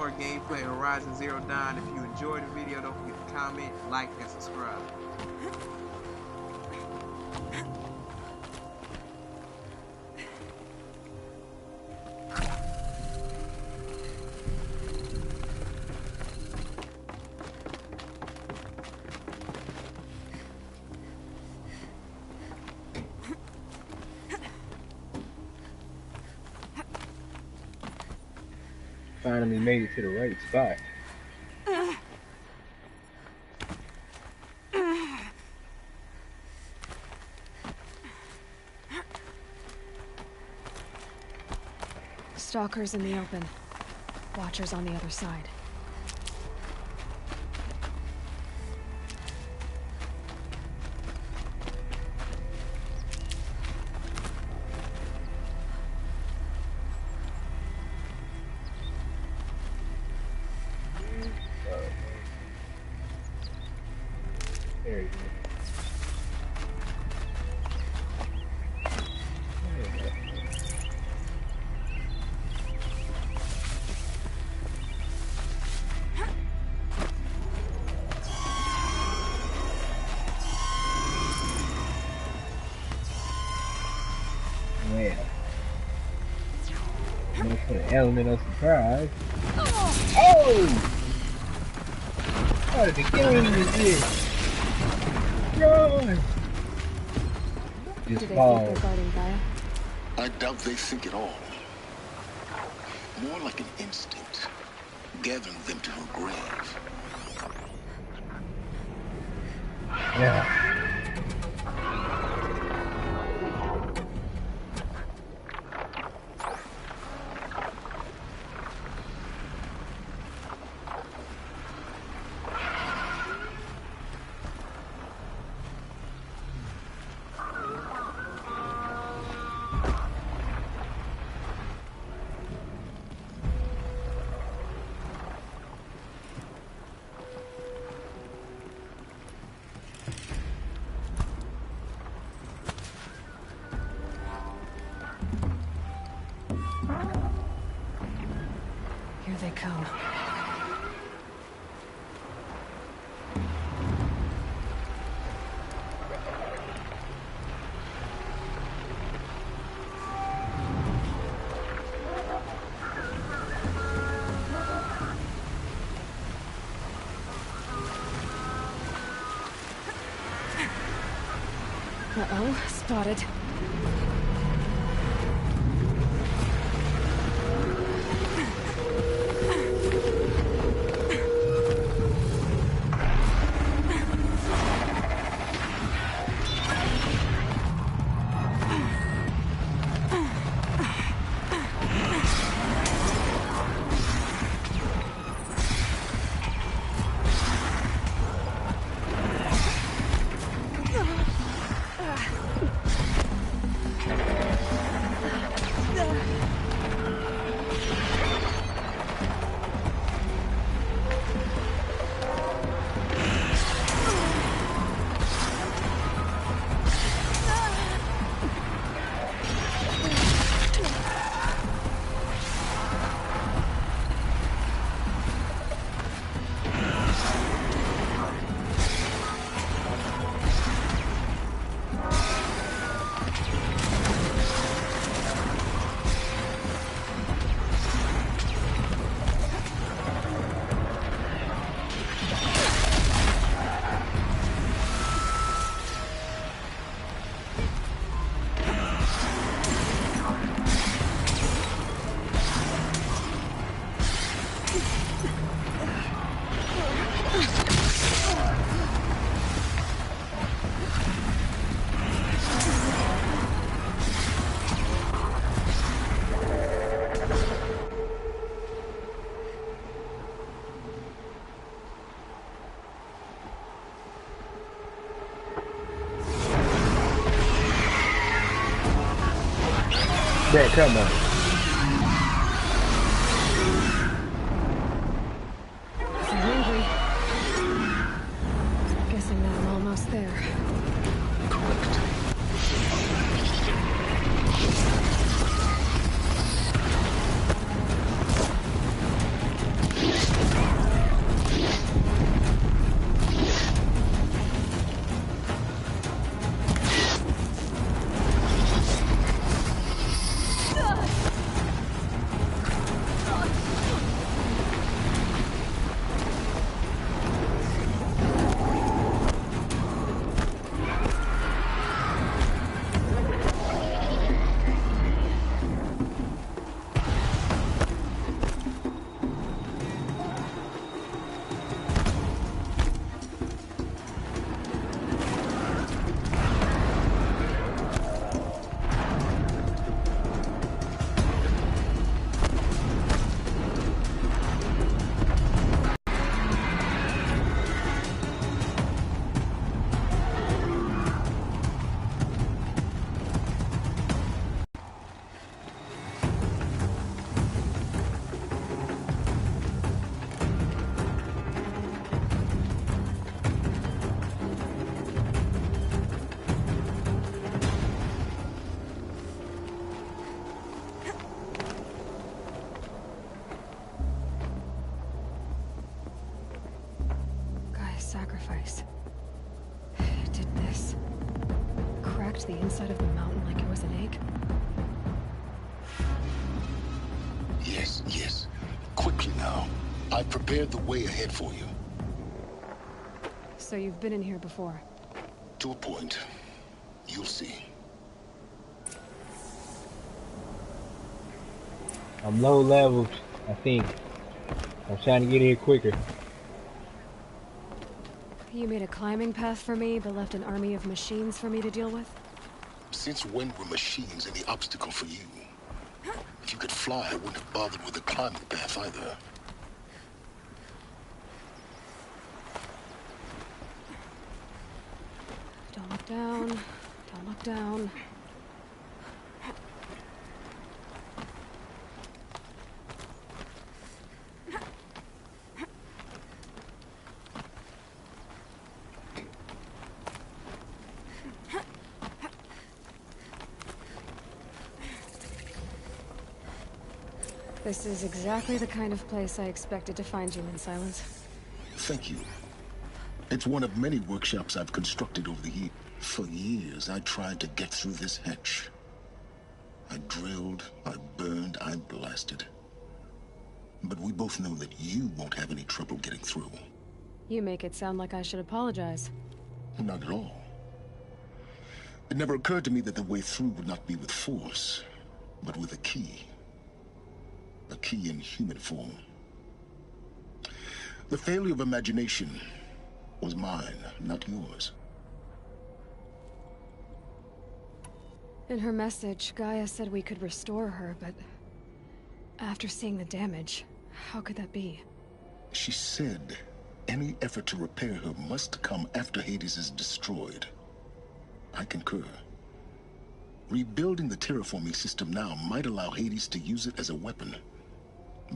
more gameplay on Horizon Zero Dawn. If you enjoyed the video, don't forget to comment, like, and subscribe. Finally made it to the right spot. Stalkers in the open. Watchers on the other side. There you go. Well, I'm gonna put an element of surprise. Oh! How did the game is this? Run! Do they think they're guarding Gaia? I doubt they think at all. More like an instinct, gathering them to her grave. Yeah. Here they come. Uh-oh, spotted. Bro, come on. I'm hungry. Guessing that I'm almost there. sacrifice. It did this. Cracked the inside of the mountain like it was an egg. Yes, yes. Quickly now. I've prepared the way ahead for you. So you've been in here before? To a point. You'll see. I'm low level, I think. I'm trying to get here quicker. You made a climbing path for me, but left an army of machines for me to deal with? Since when were machines any obstacle for you? If you could fly, I wouldn't have bothered with the climbing path either. Don't look down. Don't look down. This is exactly the kind of place I expected to find you in, Silence. Thank you. It's one of many workshops I've constructed over the years. For years, I tried to get through this hatch. I drilled, I burned, I blasted. But we both know that you won't have any trouble getting through. You make it sound like I should apologize. Not at all. It never occurred to me that the way through would not be with force, but with a key. A key in human form. The failure of imagination was mine, not yours. In her message, Gaia said we could restore her, but after seeing the damage, how could that be? She said any effort to repair her must come after Hades is destroyed. I concur. Rebuilding the terraforming system now might allow Hades to use it as a weapon.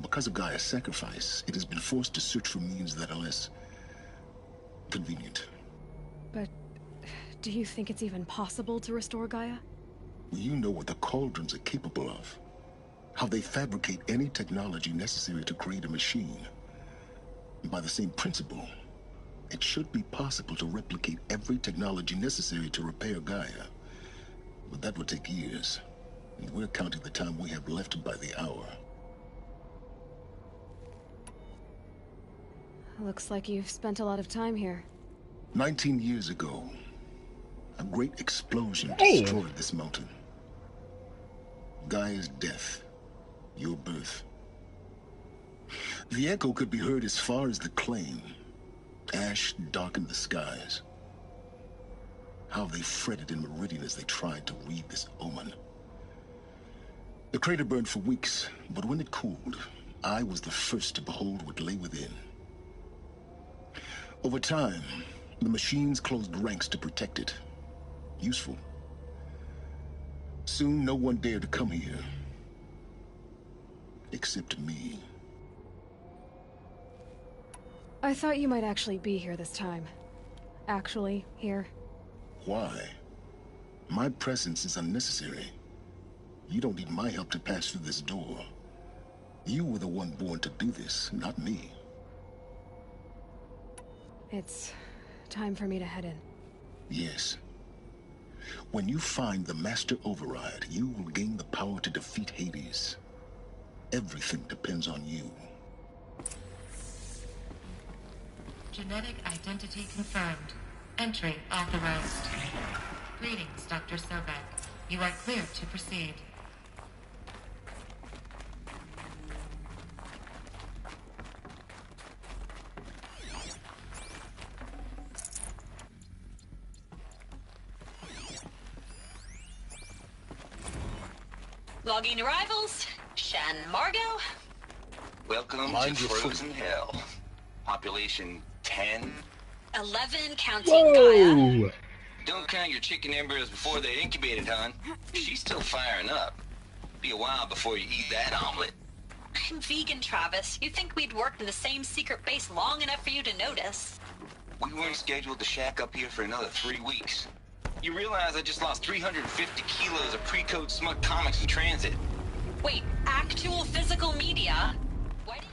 Because of Gaia's sacrifice, it has been forced to search for means that are less convenient. But do you think it's even possible to restore Gaia? You know what the Cauldrons are capable of. How they fabricate any technology necessary to create a machine. By the same principle, it should be possible to replicate every technology necessary to repair Gaia. But that would take years. And we're counting the time we have left by the hour. Looks like you've spent a lot of time here. 19 years ago, a great explosion Damn. destroyed this mountain. Gaia's death, your birth. The echo could be heard as far as the claim. Ash darkened the skies. How they fretted in Meridian as they tried to read this omen. The crater burned for weeks, but when it cooled, I was the first to behold what lay within. Over time, the machines closed ranks to protect it. Useful. Soon, no one dared to come here. Except me. I thought you might actually be here this time. Actually, here. Why? My presence is unnecessary. You don't need my help to pass through this door. You were the one born to do this, not me. It's time for me to head in. Yes. When you find the Master Override, you will gain the power to defeat Hades. Everything depends on you. Genetic identity confirmed. Entry authorized. Greetings, Dr. Sobek. You are clear to proceed. Logging arrivals. Shan Margot. Welcome Mind to your Frozen Hell. Population 10. 11 counting Gaia. Whoa! Don't count your chicken embryos before they're incubated, hon. She's still firing up. Be a while before you eat that omelet. I'm vegan, Travis. You think we'd worked in the same secret base long enough for you to notice? We weren't scheduled to shack up here for another 3 weeks. You realize I just lost 350 kilos of pre-code smut comics in transit. Wait, actual physical media? Why did...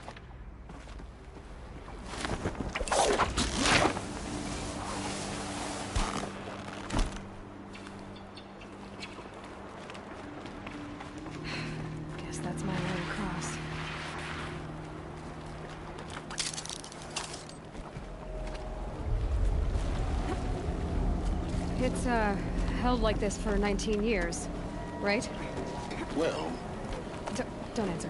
It's, held like this for 19 years, right? Well, Don't answer.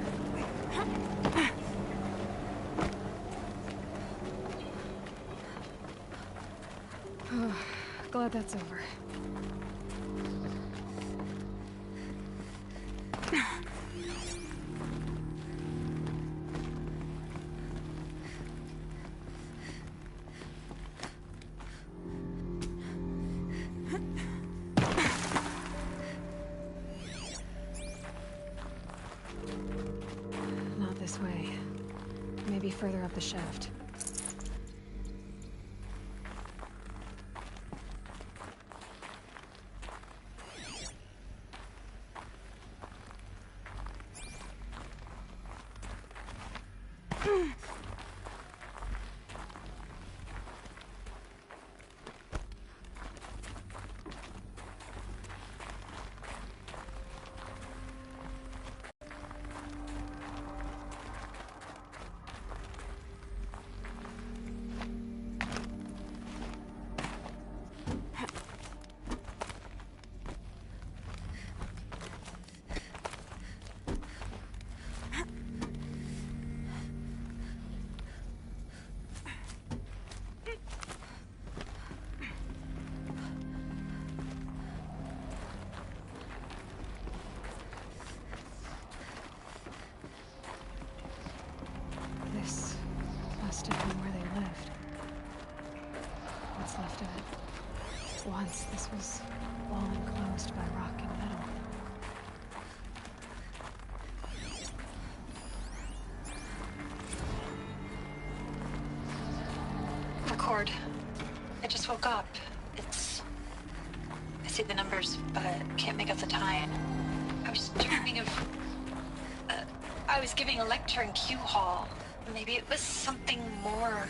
Glad that's over. Not this way. Maybe further up the shaft. This must have been where they lived. What's left of it. Once this was all enclosed by rock and metal. Record. I just woke up. I see the numbers, but can't make out the time. I was dreaming of... I was giving a lecture in Q Hall. Maybe it was something more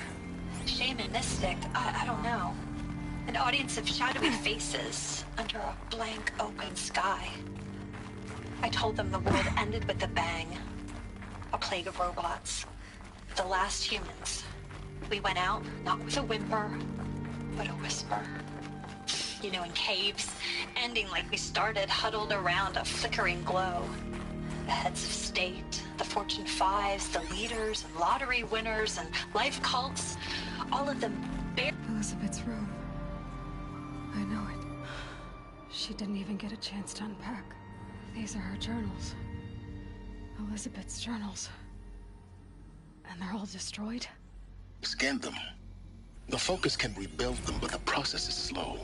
shamanistic. I don't know. An audience of shadowy faces under a blank open sky. I told them the world ended with a bang. A plague of robots. The last humans. We went out, not with a whimper, but a whisper. You know, in caves, ending like we started, huddled around a flickering glow. The heads of state, the Fortune 5s, the leaders, and lottery winners, and life cults, all of them Elizabeth's room. I know it. She didn't even get a chance to unpack. These are her journals. Elizabeth's journals. And they're all destroyed? scan them. The Focus can rebuild them, but the process is slow.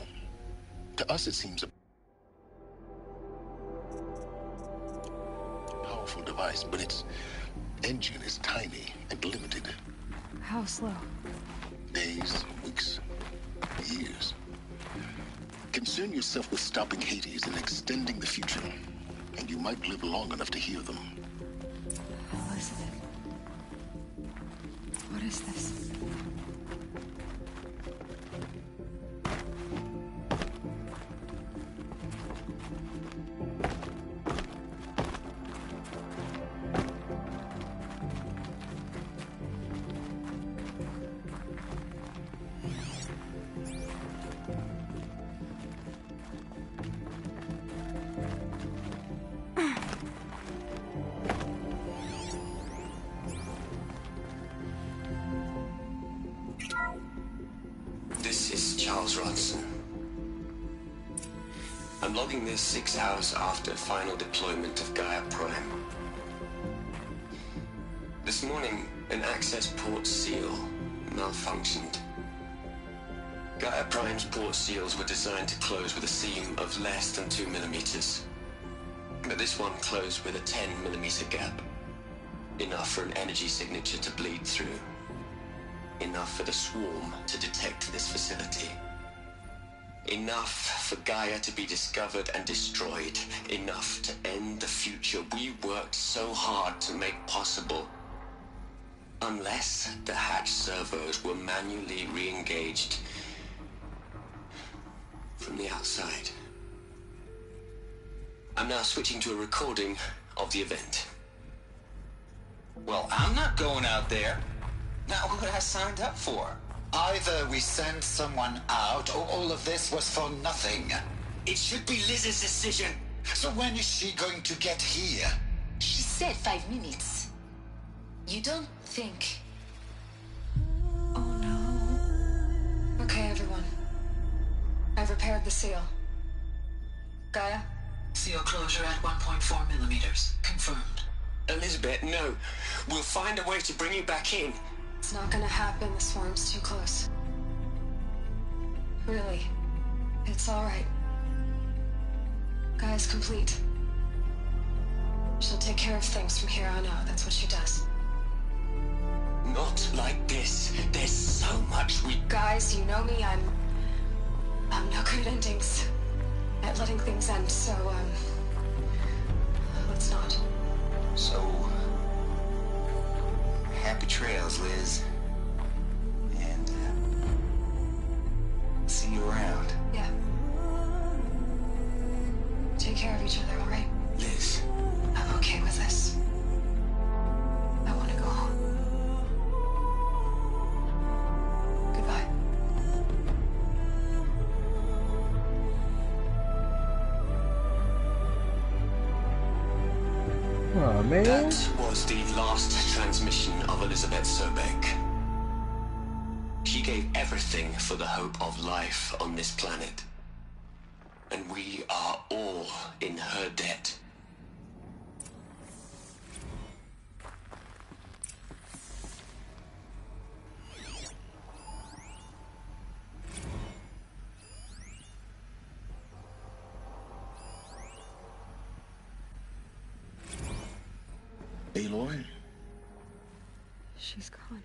To us, it seems a powerful device, but its engine is tiny and limited. How slow? Days, weeks, years. Concern yourself with stopping Hades and extending the future, and you might live long enough to hear them. Elizabeth. What is this? I'm logging this 6 hours after final deployment of Gaia Prime. This morning, an access port seal malfunctioned. Gaia Prime's port seals were designed to close with a seam of less than 2 millimeters. But this one closed with a 10 millimeter gap. Enough for an energy signature to bleed through. Enough for the swarm to detect this facility. Enough for Gaia to be discovered and destroyed. Enough to end the future we worked so hard to make possible. Unless the hatch servos were manually re-engaged from the outside. I'm now switching to a recording of the event. Well, I'm not going out there. Not what I signed up for. Either we send someone out, or all of this was for nothing. It should be Liz's decision. So when is she going to get here? She said 5 minutes. You don't think... Oh no. Okay, everyone. I've repaired the seal. Gaia? Seal closure at 1.4 millimeters. Confirmed. Elizabeth, no. We'll find a way to bring you back in. It's not gonna happen. The swarm's too close. Really. It's alright. Gaia's complete. She'll take care of things from here on out. That's what she does. Not like this. There's so much we... Guys, you know me. I'm no good at endings. At letting things end, so, let's not. So, happy trails, Liz. And, see you around. Yeah. Take care of each other, alright? Liz. I'm okay with this. I want to go home. Goodbye. Oh man. That was the last transmission of Elizabeth Sobek. She gave everything for the hope of life on this planet. And we are all in her debt. Aloy? She's gone.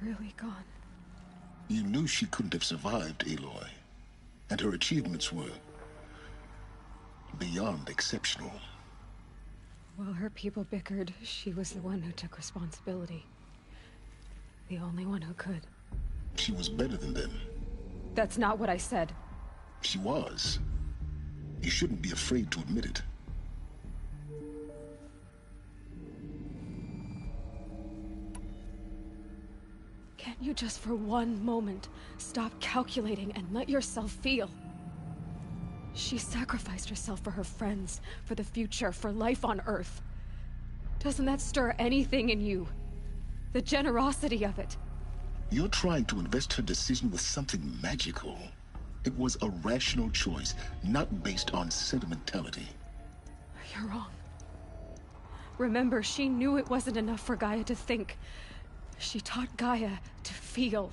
Really gone. You knew she couldn't have survived, Aloy. And her achievements were beyond exceptional. While her people bickered, she was the one who took responsibility. The only one who could. She was better than them. That's not what I said. She was. You shouldn't be afraid to admit it. Can't you just for one moment stop calculating and let yourself feel? She sacrificed herself for her friends, for the future, for life on Earth. Doesn't that stir anything in you? The generosity of it. You're trying to invest her decision with something magical. It was a rational choice, not based on sentimentality. You're wrong. Remember, she knew it wasn't enough for Gaia to think. She taught Gaia to feel.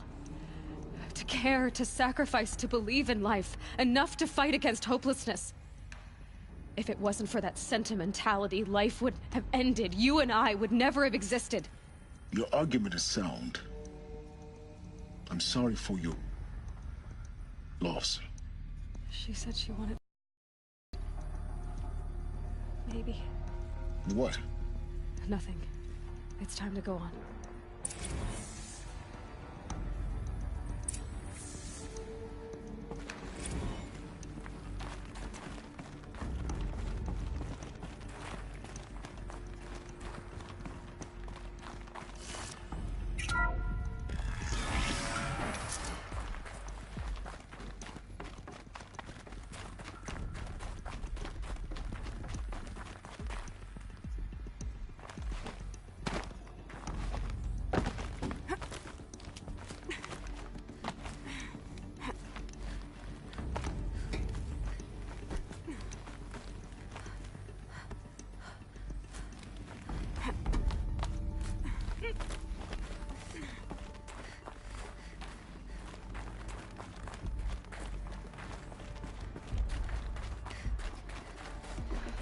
To care, to sacrifice, to believe in life. Enough to fight against hopelessness. If it wasn't for that sentimentality, life would have ended. You and I would never have existed. Your argument is sound. I'm sorry for your loss. She said she wanted... Maybe. What? Nothing. It's time to go on.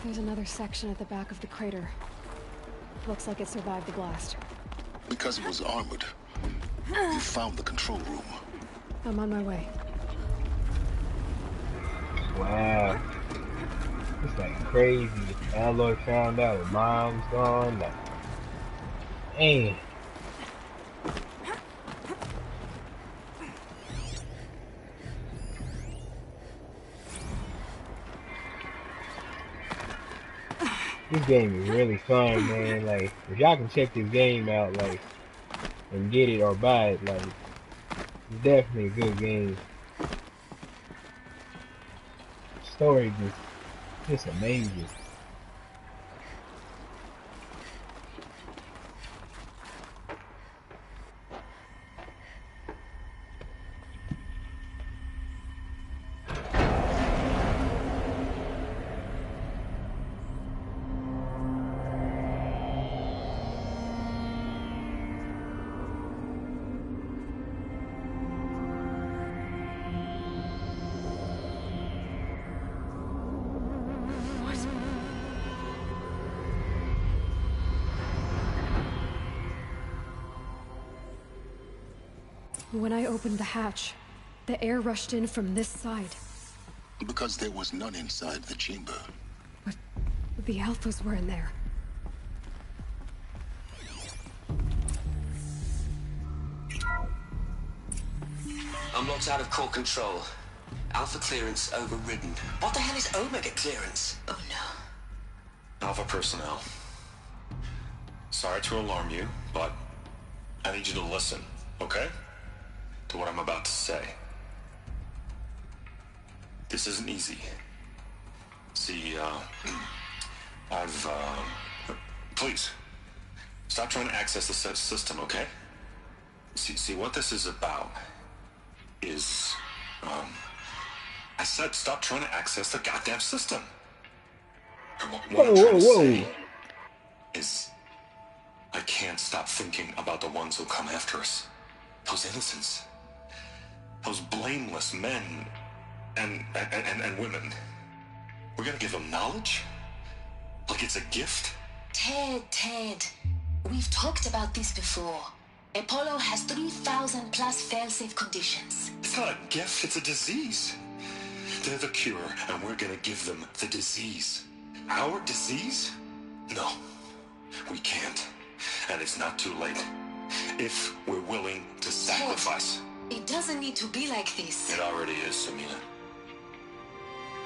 There's another section at the back of the crater. Looks like it survived the blast. Because it was armored. You found the control room. I'm on my way. Wow. It's like crazy. Aloy found out her mom's gone. Like, dang. This game is really fun, man. Like, if y'all can check this game out, like, and get it or buy it. Like, it's definitely a good game. Story just amazing. When I opened the hatch, the air rushed in from this side. Because there was none inside the chamber. But the Alphas were in there. I'm locked out of core control. Alpha clearance overridden. What the hell is Omega clearance? Oh no. Alpha personnel. Sorry to alarm you, but I need you to listen, okay? To what I'm about to say. This isn't easy. See, please, stop trying to access the system, okay? See, what this is about is, I said stop trying to access the goddamn system. What I'm trying to say is, I can't stop thinking about the ones who come after us. Those innocents. Those blameless men and women. We're gonna give them knowledge? Like it's a gift? Ted. We've talked about this before. Apollo has 3,000 plus fail-safe conditions. It's not a gift, it's a disease. They're the cure, and we're gonna give them the disease. Our disease? No, we can't. And it's not too late. If we're willing to sacrifice. It doesn't need to be like this. It already is, Samina.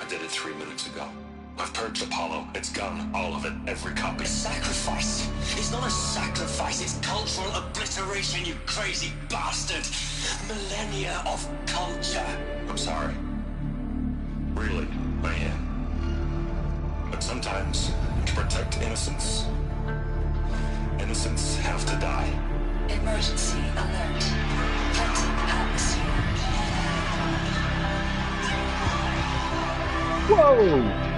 I did it 3 minutes ago. I've purged Apollo. It's gone. All of it. Every copy. A sacrifice? It's not a sacrifice. It's cultural obliteration, you crazy bastard. Millennia of culture. I'm sorry. Really, I am. But sometimes, to protect innocence, innocents have to die. Emergency alert. Threat atmosphere. Whoa!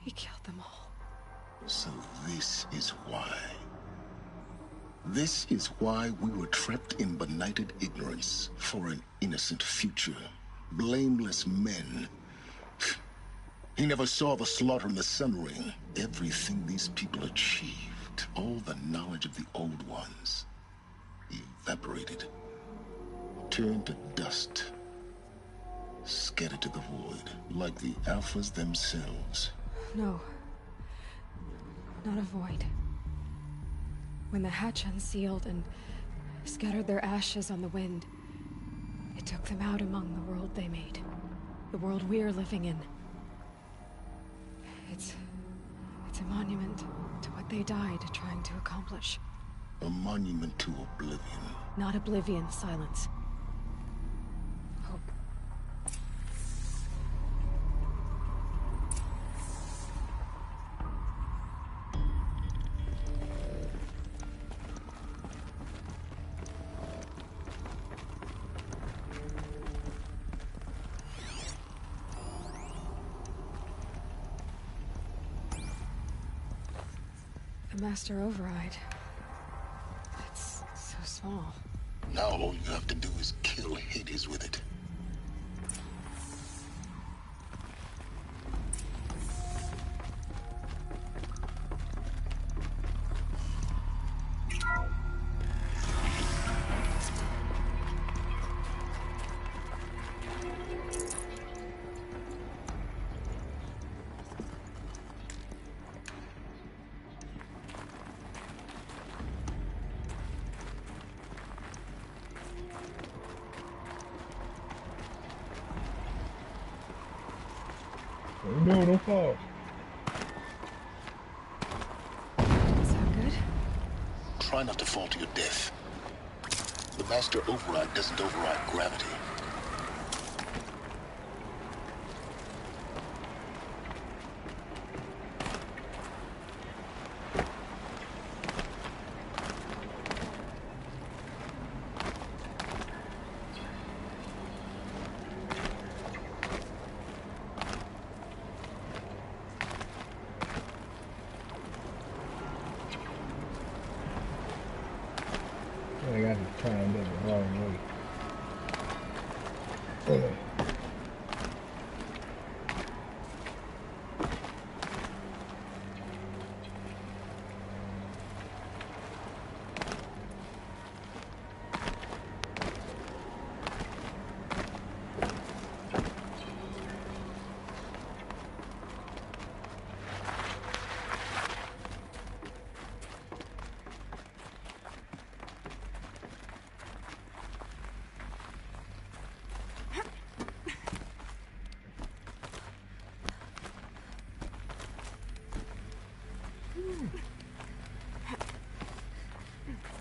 He killed them all. So this is why. This is why we were trapped in benighted ignorance for an innocent future. Blameless men. He never saw the slaughter in the Sun Ring. Everything these people achieved, all the knowledge of the old ones, evaporated, turned to dust, scattered to the void, like the Alphas themselves. No. Not a void. When the hatch unsealed and scattered their ashes on the wind, it took them out among the world they made. The world we're living in. It's a monument to what they died trying to accomplish. A monument to oblivion. Not oblivion, silence. Hope. The Master Override. It's so small. Now all you have to do is kill Hades with it. No, don't fall. Sound good? Try not to fall to your death. The master override doesn't override gravity. I got to try and do it the wrong way.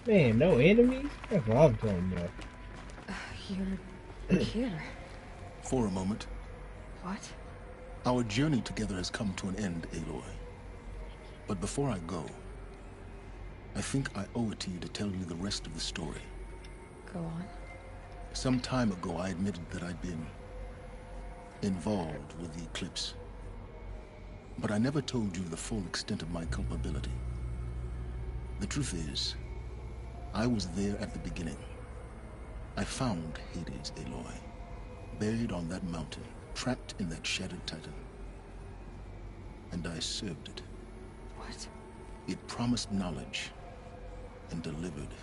Man, no enemies? That's what I'm talking about. You're here. For a moment. What? Our journey together has come to an end, Aloy. But before I go, I think I owe it to you to tell you the rest of the story. Go on. Some time ago, I admitted that I'd been involved with the eclipse. But I never told you the full extent of my culpability. The truth is, I was there at the beginning. I found Hades, Aloy, buried on that mountain, trapped in that shattered titan. And I served it. What? It promised knowledge and delivered.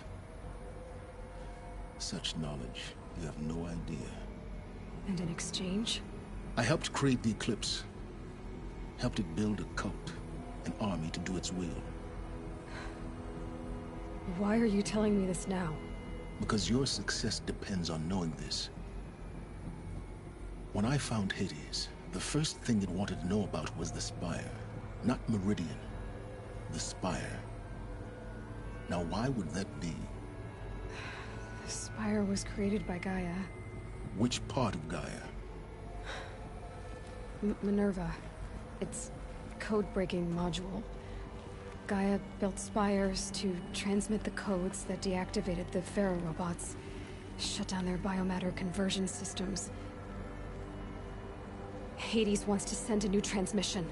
Such knowledge, you have no idea. And in exchange? I helped create the eclipse. Helped it build a cult, an army to do its will. Why are you telling me this now? Because your success depends on knowing this. When I found Hades, the first thing it wanted to know about was the Spire. Not Meridian. The Spire. Now why would that be? The Spire was created by Gaia. Which part of Gaia? Minerva. Its code-breaking module. Gaia built spires to transmit the codes that deactivated the Pharaoh robots, shut down their biomatter conversion systems. Hades wants to send a new transmission.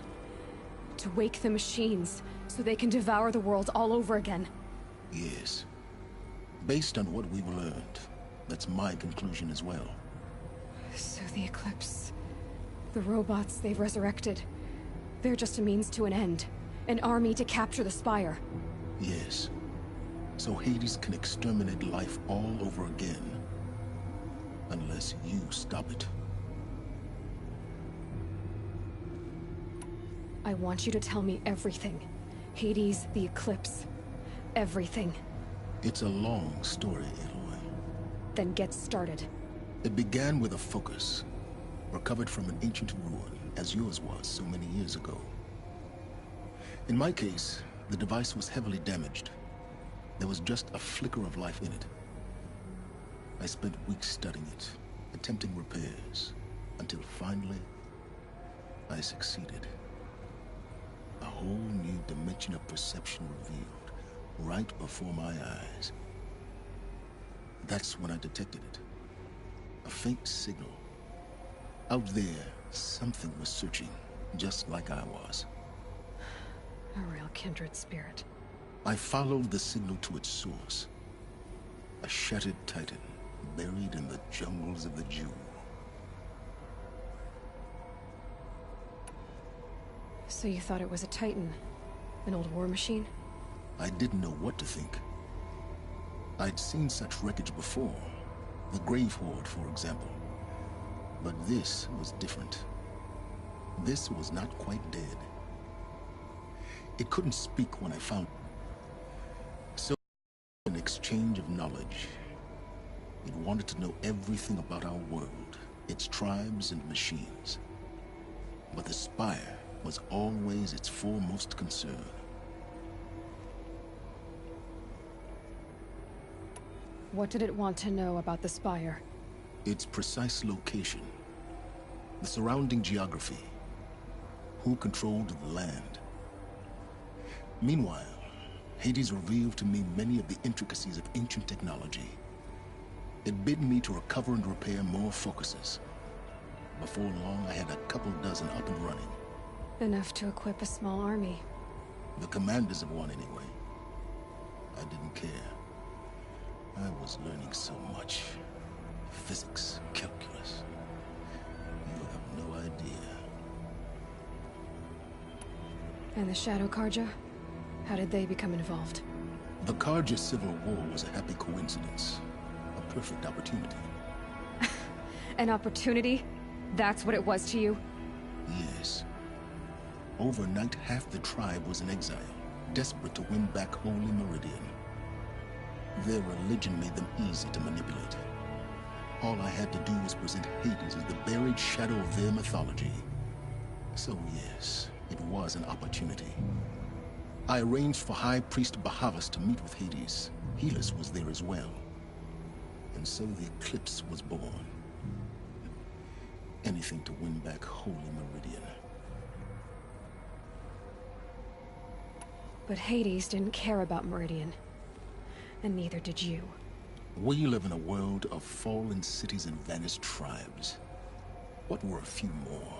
To wake the machines, so they can devour the world all over again. Yes. Based on what we've learned, that's my conclusion as well. So the Eclipse... the robots they've resurrected... they're just a means to an end. An army to capture the Spire. Yes. So Hades can exterminate life all over again. Unless you stop it. I want you to tell me everything. Hades, the Eclipse. Everything. It's a long story, Aloy. Then get started. It began with a focus. Recovered from an ancient ruin, as yours was so many years ago. In my case, the device was heavily damaged. There was just a flicker of life in it. I spent weeks studying it, attempting repairs, until finally, I succeeded. A whole new dimension of perception revealed, right before my eyes. That's when I detected it. A faint signal. Out there, something was searching, just like I was. A real kindred spirit. I followed the signal to its source. A shattered titan, buried in the jungles of the Jew. So you thought it was a titan? An old war machine? I didn't know what to think. I'd seen such wreckage before. The Grave Horde, for example. But this was different. This was not quite dead. It couldn't speak when I found it. So, an exchange of knowledge. It wanted to know everything about our world, its tribes and machines. But the Spire was always its foremost concern. What did it want to know about the Spire? Its precise location, the surrounding geography, who controlled the land. Meanwhile, Hades revealed to me many of the intricacies of ancient technology. It bid me to recover and repair more focuses. Before long, I had a couple dozen up and running. Enough to equip a small army. The commanders of one, anyway. I didn't care. I was learning so much. Physics, calculus. You have no idea. And the Shadow Karja? How did they become involved? The Karja Civil War was a happy coincidence. A perfect opportunity. An opportunity? That's what it was to you? Yes. Overnight, half the tribe was in exile, desperate to win back Holy Meridian. Their religion made them easy to manipulate. All I had to do was present Hades as the buried shadow of their mythology. So yes, it was an opportunity. I arranged for High Priest Bahavas to meet with Hades. Helis was there as well. And so the eclipse was born. Anything to win back Holy Meridian. But Hades didn't care about Meridian. And neither did you. We live in a world of fallen cities and vanished tribes. What were a few more?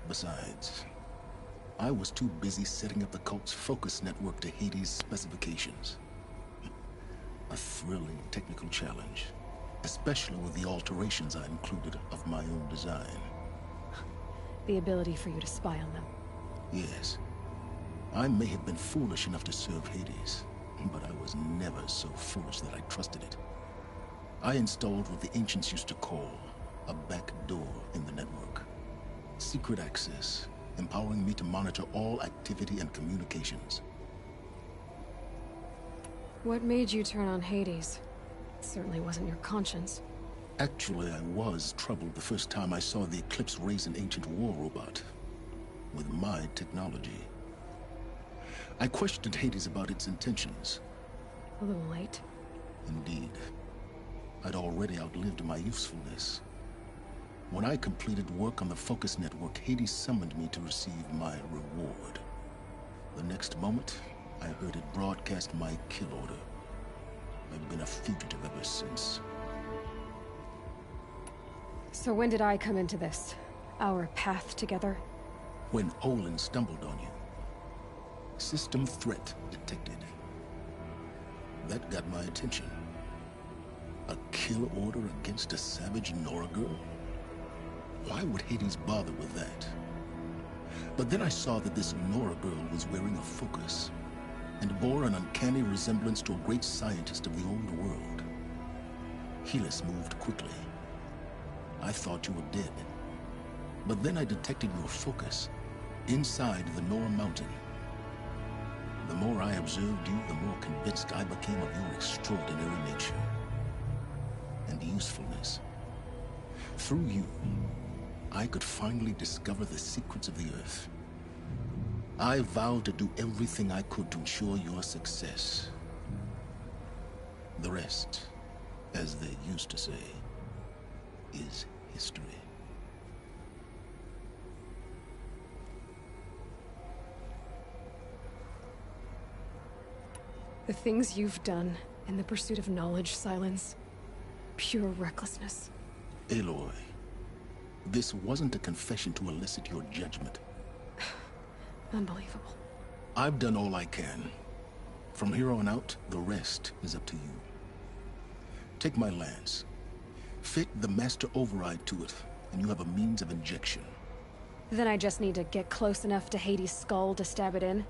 Besides, I was too busy setting up the cult's focus network to Hades' specifications. A thrilling technical challenge, especially with the alterations I included of my own design. The ability for you to spy on them. Yes. I may have been foolish enough to serve Hades, but I was never so foolish that I trusted it. I installed what the ancients used to call a back door in the network. Secret access, empowering me to monitor all activity and communications. What made you turn on Hades? It certainly wasn't your conscience. Actually, I was troubled the first time I saw the Eclipse raise an ancient war robot. With my technology. I questioned Hades about its intentions. A little late. Indeed. I'd already outlived my usefulness. When I completed work on the Focus Network, Hades summoned me to receive my reward. The next moment, I heard it broadcast my kill order. I've been a fugitive ever since. So when did I come into this? Our path together? When Olin stumbled on you. System threat detected. That got my attention. A kill order against a savage Nora girl? Why would Hades bother with that? But then I saw that this Nora girl was wearing a focus, and bore an uncanny resemblance to a great scientist of the old world. Helis moved quickly. I thought you were dead. But then I detected your focus, inside the Nora mountain. The more I observed you, the more convinced I became of your extraordinary nature. And usefulness. Through you, I could finally discover the secrets of the Earth. I vowed to do everything I could to ensure your success. The rest, as they used to say, is history. The things you've done in the pursuit of knowledge, Silence. Pure recklessness. Aloy, this wasn't a confession to elicit your judgment. Unbelievable. I've done all I can. From here on out, the rest is up to you. Take my lance. Fit the master override to it, and you have a means of injection. Then I just need to get close enough to Hades' skull to stab it in?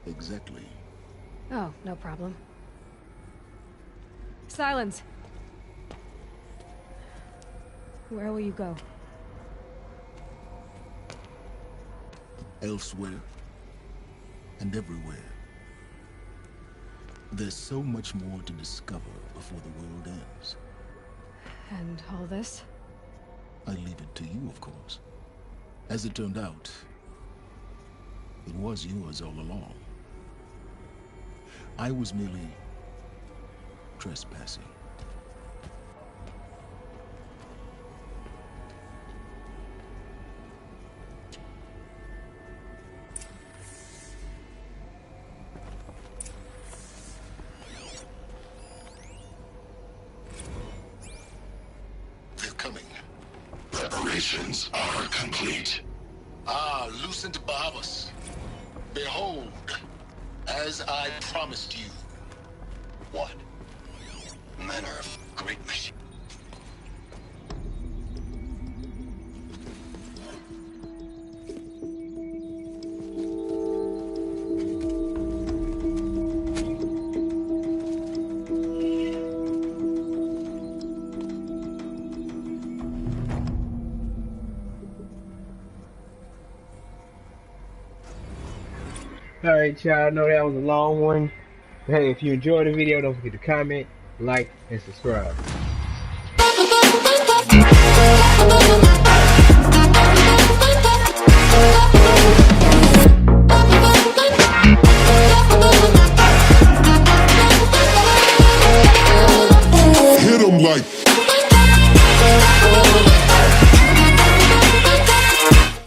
Exactly. Oh, no problem. Silence! Where will you go? Elsewhere. And everywhere. There's so much more to discover before the world ends. And all this? I leave it to you, of course. As it turned out, it was yours all along. I was merely trespassing. They're coming. Preparations are complete. Ah, Lucent Bahavas. Behold, as I promised you. What? Manner of great machine. Alright, y'all, I know that was a long one. Hey, if you enjoyed the video, don't forget to comment, like, and subscribe.